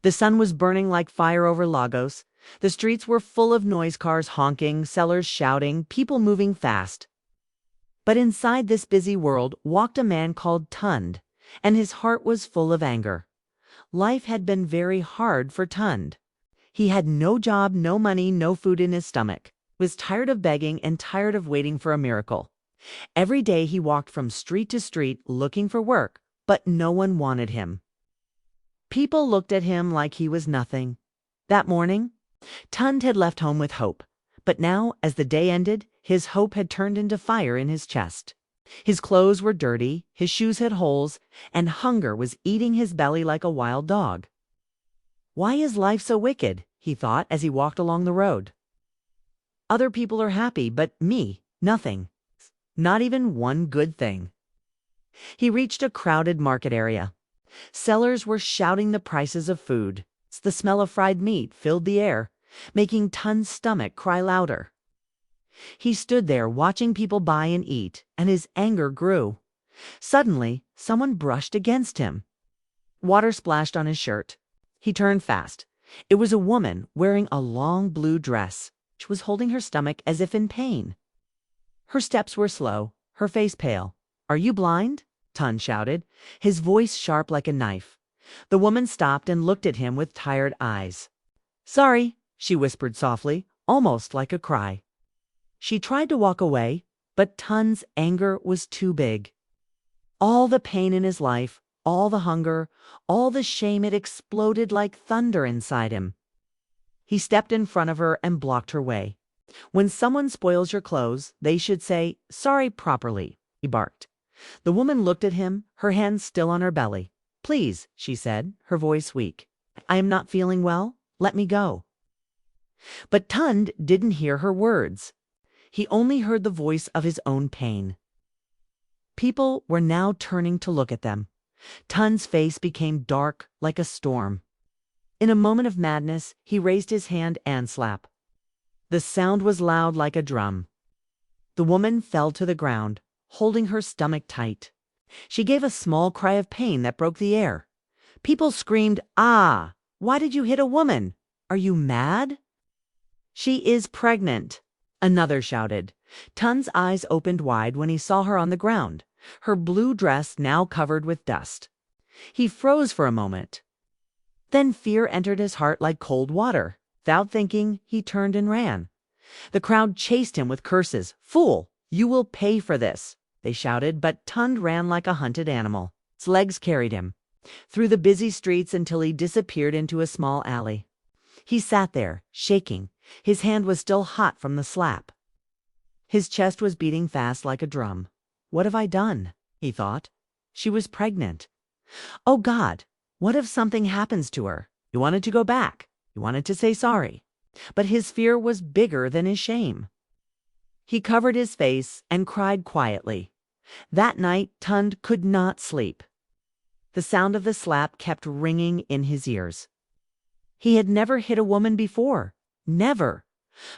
The sun was burning like fire over Lagos. The streets were full of noise cars honking, sellers shouting, people moving fast. But inside this busy world walked a man called Tund, and his heart was full of anger. Life had been very hard for Tund. He had no job, no money, no food in his stomach, was tired of begging and tired of waiting for a miracle. Every day he walked from street to street looking for work, but no one wanted him. People looked at him like he was nothing. That morning, Tund had left home with hope, but now, as the day ended, his hope had turned into fire in his chest. His clothes were dirty, his shoes had holes, and hunger was eating his belly like a wild dog. Why is life so wicked? He thought as he walked along the road. Other people are happy, but me, nothing. Not even one good thing. He reached a crowded market area. Sellers were shouting the prices of food. The smell of fried meat filled the air, making Tund's stomach cry louder. He stood there watching people buy and eat, and his anger grew. Suddenly, someone brushed against him. Water splashed on his shirt. He turned fast. It was a woman wearing a long blue dress. She was holding her stomach as if in pain. Her steps were slow, her face pale. "Are you blind?" Tund shouted, his voice sharp like a knife. The woman stopped and looked at him with tired eyes. "Sorry," she whispered softly, almost like a cry. She tried to walk away, but Tund's anger was too big. All the pain in his life, all the hunger, all the shame, it exploded like thunder inside him. He stepped in front of her and blocked her way. "When someone spoils your clothes, they should say, 'Sorry' properly," he barked. The woman looked at him, her hands still on her belly. "Please," she said, her voice weak. "I am not feeling well. Let me go." But Tund didn't hear her words. He only heard the voice of his own pain. People were now turning to look at them. Tund's face became dark like a storm. In a moment of madness, he raised his hand and slapped. The sound was loud like a drum. The woman fell to the ground, holding her stomach tight. She gave a small cry of pain that broke the air. People screamed, "Ah! Why did you hit a woman? Are you mad?" "She is pregnant," another shouted. Tund's eyes opened wide when he saw her on the ground, her blue dress now covered with dust. He froze for a moment. Then fear entered his heart like cold water. Without thinking, he turned and ran. The crowd chased him with curses. "Fool! You will pay for this," they shouted, but Tund ran like a hunted animal. His legs carried him through the busy streets until he disappeared into a small alley. He sat there, shaking. His hand was still hot from the slap. His chest was beating fast like a drum. "What have I done?" he thought. She was pregnant. Oh God, what if something happens to her? He wanted to go back. He wanted to say sorry. But his fear was bigger than his shame. He covered his face and cried quietly. That night, Tund could not sleep. The sound of the slap kept ringing in his ears. He had never hit a woman before. Never.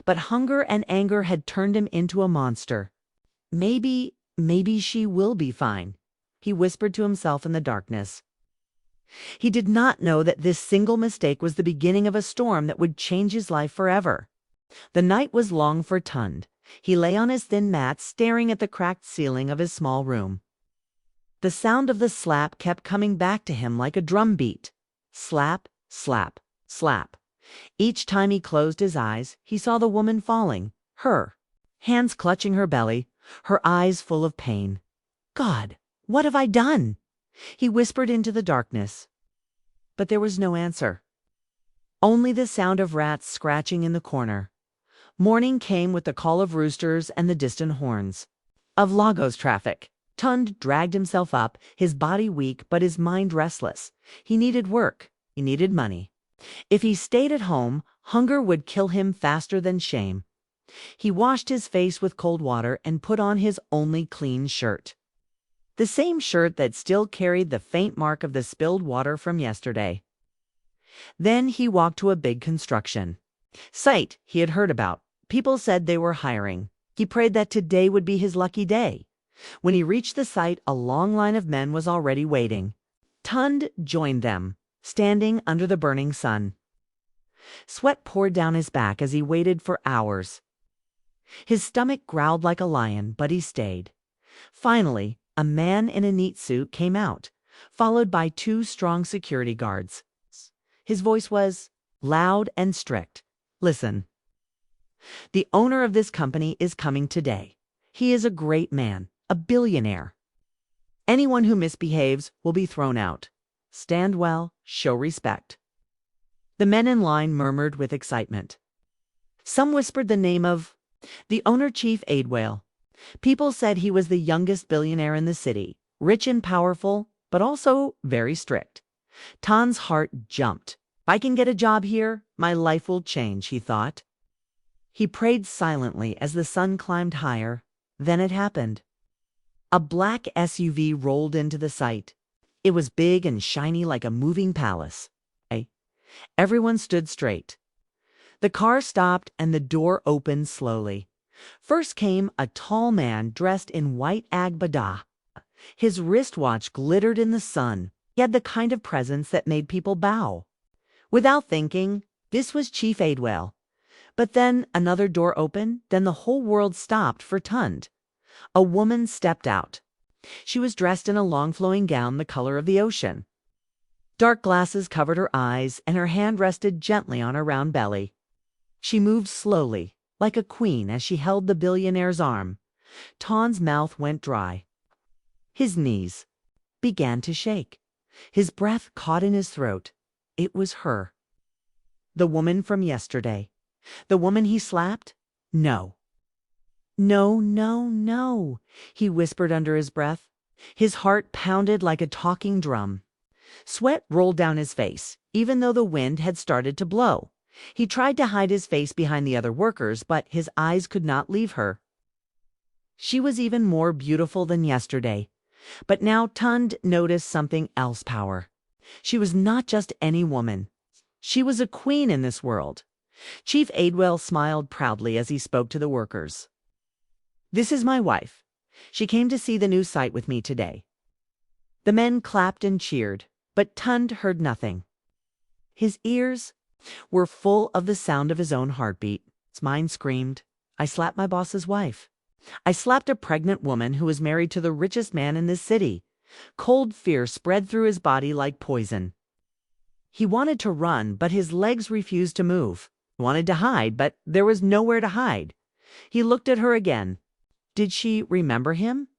But hunger and anger had turned him into a monster. Maybe she will be fine," he whispered to himself in the darkness. He did not know that this single mistake was the beginning of a storm that would change his life forever. The night was long for Tund. He lay on his thin mat, staring at the cracked ceiling of his small room. The sound of the slap kept coming back to him like a drum beat. Slap, slap, slap. Each time he closed his eyes, he saw the woman falling, her hands clutching her belly, her eyes full of pain. "God, what have I done?" he whispered into the darkness. But there was no answer. Only the sound of rats scratching in the corner. Morning came with the call of roosters and the distant horns of Lagos traffic. Tund dragged himself up, his body weak but his mind restless. He needed work. He needed money. If he stayed at home, hunger would kill him faster than shame. He washed his face with cold water and put on his only clean shirt. The same shirt that still carried the faint mark of the spilled water from yesterday. Then he walked to a big construction site he had heard about. People said they were hiring. He prayed that today would be his lucky day. When he reached the site, a long line of men was already waiting. Tund joined them. standing under the burning sun. Sweat poured down his back as he waited for hours. His stomach growled like a lion, but he stayed. Finally, a man in a neat suit came out, followed by two strong security guards. His voice was loud and strict. "Listen, the owner of this company is coming today. He is a great man, a billionaire. Anyone who misbehaves will be thrown out. Stand well, show respect." The men in line murmured with excitement. Some whispered the name of the owner, Chief Aidwale. People said he was the youngest billionaire in the city, rich and powerful, but also very strict. Tan's heart jumped. "If I can get a job here, my life will change," he thought. He prayed silently as the sun climbed higher. Then it happened. A black SUV rolled into the sight. It was big and shiny like a moving palace. Everyone stood straight. The car stopped and the door opened slowly. First came a tall man dressed in white agbada. His wristwatch glittered in the sun. He had the kind of presence that made people bow. Without thinking, this was Chief Aidwale. But then another door opened, then the whole world stopped for Tund. A woman stepped out. She was dressed in a long flowing gown the color of the ocean. Dark glasses covered her eyes, and her hand rested gently on her round belly. She moved slowly, like a queen, as she held the billionaire's arm. Ton's mouth went dry. His knees began to shake. His breath caught in his throat. It was her. The woman from yesterday. The woman he slapped? No. "No, no, no," he whispered under his breath. His heart pounded like a talking drum. Sweat rolled down his face, even though the wind had started to blow. He tried to hide his face behind the other workers, but his eyes could not leave her. She was even more beautiful than yesterday. But now Tund noticed something else, power. She was not just any woman. She was a queen in this world. Chief Aidwale smiled proudly as he spoke to the workers. "This is my wife. She came to see the new site with me today." The men clapped and cheered, but Tund heard nothing. His ears were full of the sound of his own heartbeat. His mind screamed, "I slapped my boss's wife. I slapped a pregnant woman who was married to the richest man in this city." Cold fear spread through his body like poison. He wanted to run, but his legs refused to move. He wanted to hide, but there was nowhere to hide. He looked at her again. Did she remember him?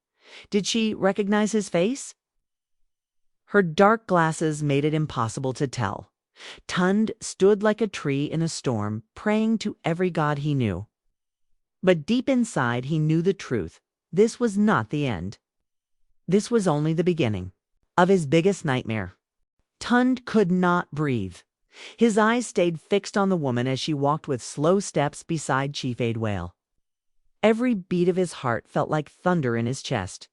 Did she recognize his face? Her dark glasses made it impossible to tell. Tund stood like a tree in a storm, praying to every god he knew. But deep inside he knew the truth. This was not the end. This was only the beginning of his biggest nightmare. Tund could not breathe. His eyes stayed fixed on the woman as she walked with slow steps beside Chief Aidwale. Every beat of his heart felt like thunder in his chest.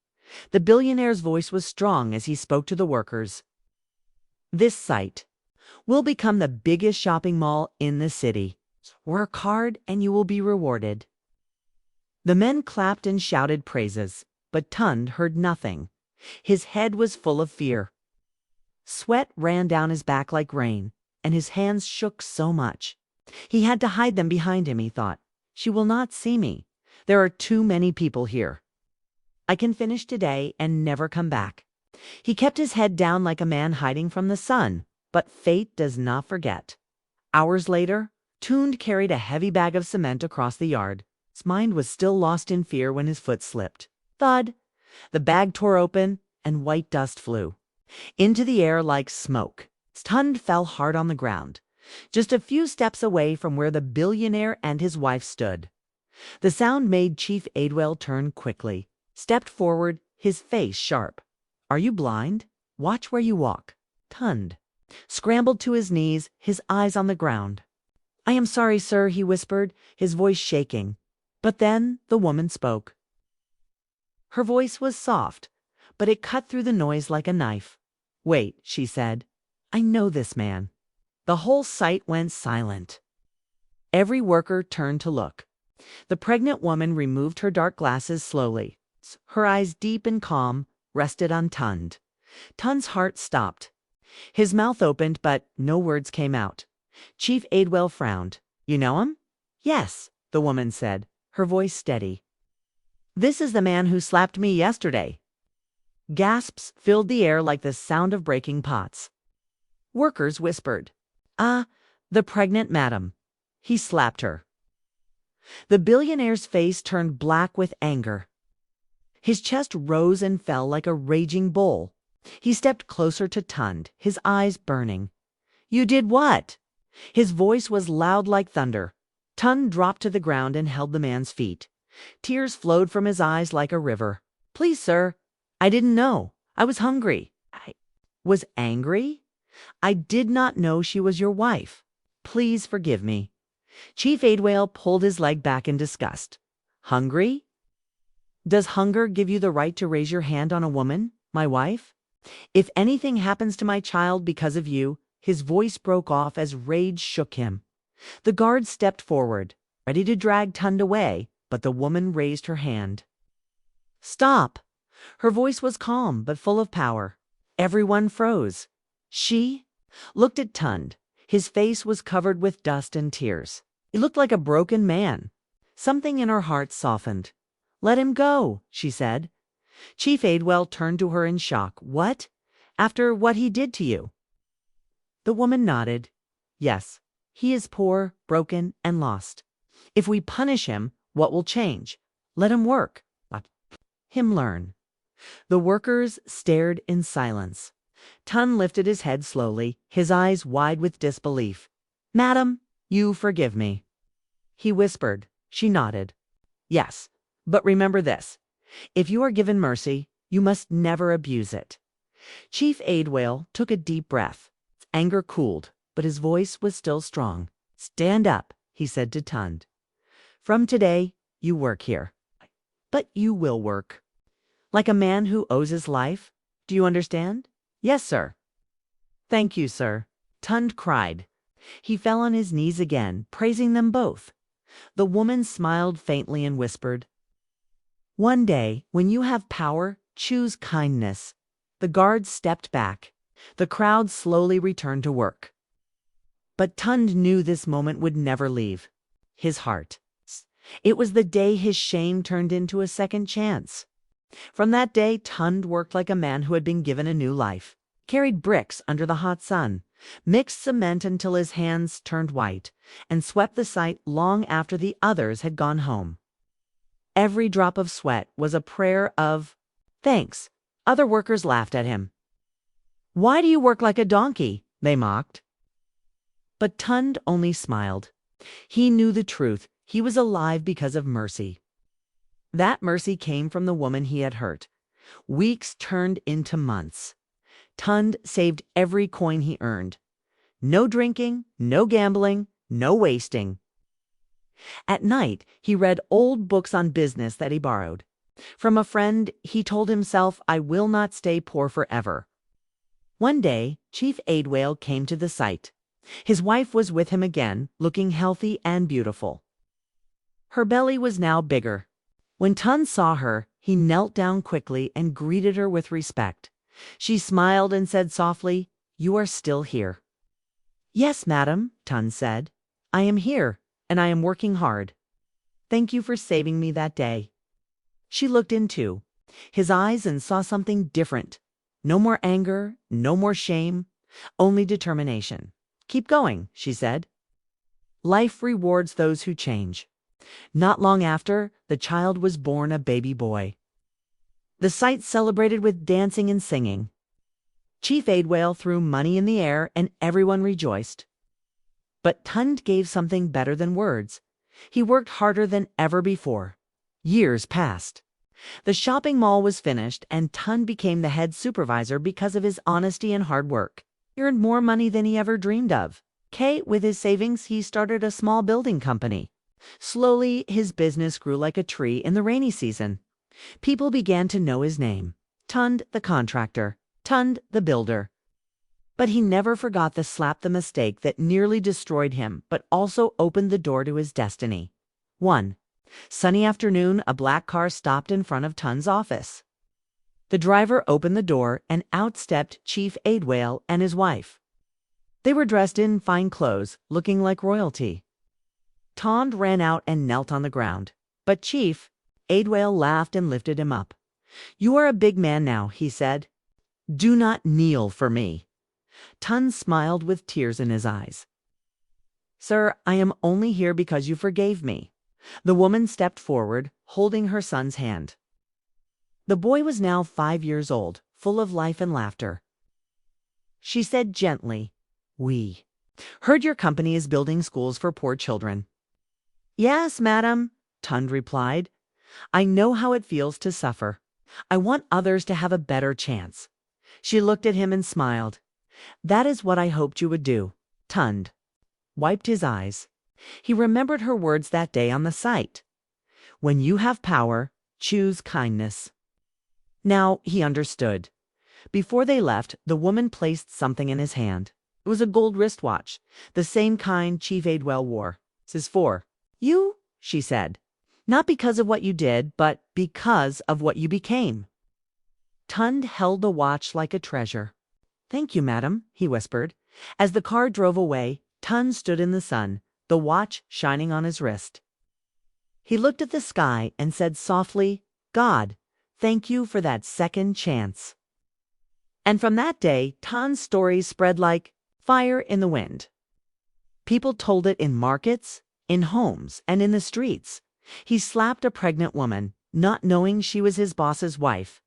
The billionaire's voice was strong as he spoke to the workers. "This site will become the biggest shopping mall in the city. Work hard and you will be rewarded." The men clapped and shouted praises, but Tund heard nothing. His head was full of fear. Sweat ran down his back like rain, and his hands shook so much. He had to hide them behind him, he thought. "She will not see me. There are too many people here. I can finish today and never come back." He kept his head down like a man hiding from the sun, but fate does not forget. Hours later, Tund carried a heavy bag of cement across the yard. His mind was still lost in fear when his foot slipped. Thud! The bag tore open, and white dust flew into the air like smoke. Tund fell hard on the ground, just a few steps away from where the billionaire and his wife stood. The sound made Chief Aidwale turn quickly, stepped forward, his face sharp. "Are you blind? Watch where you walk." Tund scrambled to his knees, his eyes on the ground. "I am sorry, sir," he whispered, his voice shaking. But then the woman spoke. Her voice was soft, but it cut through the noise like a knife. "Wait," she said. "I know this man." The whole site went silent. Every worker turned to look. The pregnant woman removed her dark glasses slowly. Her eyes, deep and calm, rested on Tund. Tund's heart stopped. His mouth opened, but no words came out. Chief Aidwell frowned. "You know him?" "Yes," the woman said, her voice steady. "This is the man who slapped me yesterday." Gasps filled the air like the sound of breaking pots. Workers whispered, "Ah, the pregnant madam. He slapped her." The billionaire's face turned black with anger. His chest rose and fell like a raging bull. He stepped closer to Tund, his eyes burning. "You did what?" His voice was loud like thunder. Tund dropped to the ground and held the man's feet. Tears flowed from his eyes like a river. "Please, sir, I didn't know. I was hungry. I was angry. I did not know she was your wife. Please forgive me." Chief Aidwell pulled his leg back in disgust. "Hungry? Does hunger give you the right to raise your hand on a woman, my wife? If anything happens to my child because of you—" His voice broke off as rage shook him. The guard stepped forward, ready to drag Tund away, but the woman raised her hand. "Stop!" Her voice was calm but full of power. Everyone froze. She looked at Tund. His face was covered with dust and tears. He looked like a broken man. Something in her heart softened. "Let him go," she said. Chief Aidwell turned to her in shock. "What? After what he did to you?" The woman nodded. "Yes, he is poor, broken, and lost. If we punish him, what will change? Let him work. Let him learn." The workers stared in silence. Tund lifted his head slowly, his eyes wide with disbelief. "Madam, you forgive me." He whispered. She nodded. "Yes, but remember this. If you are given mercy, you must never abuse it." Chief Aidwell took a deep breath. Anger cooled, but his voice was still strong. "Stand up," he said to Tund. "From today, you work here. But you will work like a man who owes his life. Do you understand?" "Yes, sir." "Thank you, sir." Tund cried. He fell on his knees again, praising them both. The woman smiled faintly and whispered, "One day, when you have power, choose kindness." The guards stepped back. The crowd slowly returned to work. But Tund knew this moment would never leave his heart. It was the day his shame turned into a second chance. From that day, Tund worked like a man who had been given a new life. Carried bricks under the hot sun, mixed cement until his hands turned white, and swept the site long after the others had gone home. Every drop of sweat was a prayer of thanks. Other workers laughed at him. "Why do you work like a donkey?" they mocked. But Tund only smiled. He knew the truth. He was alive because of mercy. That mercy came from the woman he had hurt. Weeks turned into months. Tund saved every coin he earned. No drinking, no gambling, no wasting. At night, he read old books on business that he borrowed. From a friend, he told himself, "I will not stay poor forever." One day, Chief Aidwell came to the site. His wife was with him again, looking healthy and beautiful. Her belly was now bigger. When Tund saw her, he knelt down quickly and greeted her with respect. She smiled and said softly, "You are still here." "Yes, madam," Tund said. "I am here, and I am working hard. Thank you for saving me that day." She looked into his eyes and saw something different. No more anger, no more shame, only determination. "Keep going," she said. "Life rewards those who change." Not long after, the child was born a baby boy. The site celebrated with dancing and singing. Chief Aidwell threw money in the air and everyone rejoiced. But Tund gave something better than words. He worked harder than ever before. Years passed. The shopping mall was finished, and Tund became the head supervisor because of his honesty and hard work. He earned more money than he ever dreamed of. With his savings, he started a small building company. Slowly, his business grew like a tree in the rainy season. People began to know his name. Tund the contractor, Tund the builder. But he never forgot the mistake that nearly destroyed him, but also opened the door to his destiny. One sunny afternoon, a black car stopped in front of Tund's office. The driver opened the door and out stepped Chief Aidwale and his wife. They were dressed in fine clothes, looking like royalty. Tond ran out and knelt on the ground, but Chief Aidwale laughed and lifted him up. "You are a big man now," he said. "Do not kneel for me." Tund smiled with tears in his eyes. "Sir, I am only here because you forgave me." The woman stepped forward, holding her son's hand. The boy was now 5 years old, full of life and laughter. She said gently, "We heard your company is building schools for poor children." "Yes, madam," Tund replied. "I know how it feels to suffer. I want others to have a better chance." She looked at him and smiled. "That is what I hoped you would do." Tund wiped his eyes. He remembered her words that day on the site. "When you have power, choose kindness." Now he understood. Before they left, the woman placed something in his hand. It was a gold wristwatch, the same kind Chief Aidwale wore. "This is for you," she said. "Not because of what you did, but because of what you became." Tund held the watch like a treasure. "Thank you, madam," he whispered. As the car drove away, Tund stood in the sun, the watch shining on his wrist. He looked at the sky and said softly, "God, thank you for that second chance." And from that day, Tund's story spread like fire in the wind. People told it in markets, in homes, and in the streets. He slapped a pregnant woman, not knowing she was his boss's wife.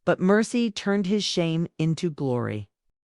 But mercy turned his shame into glory.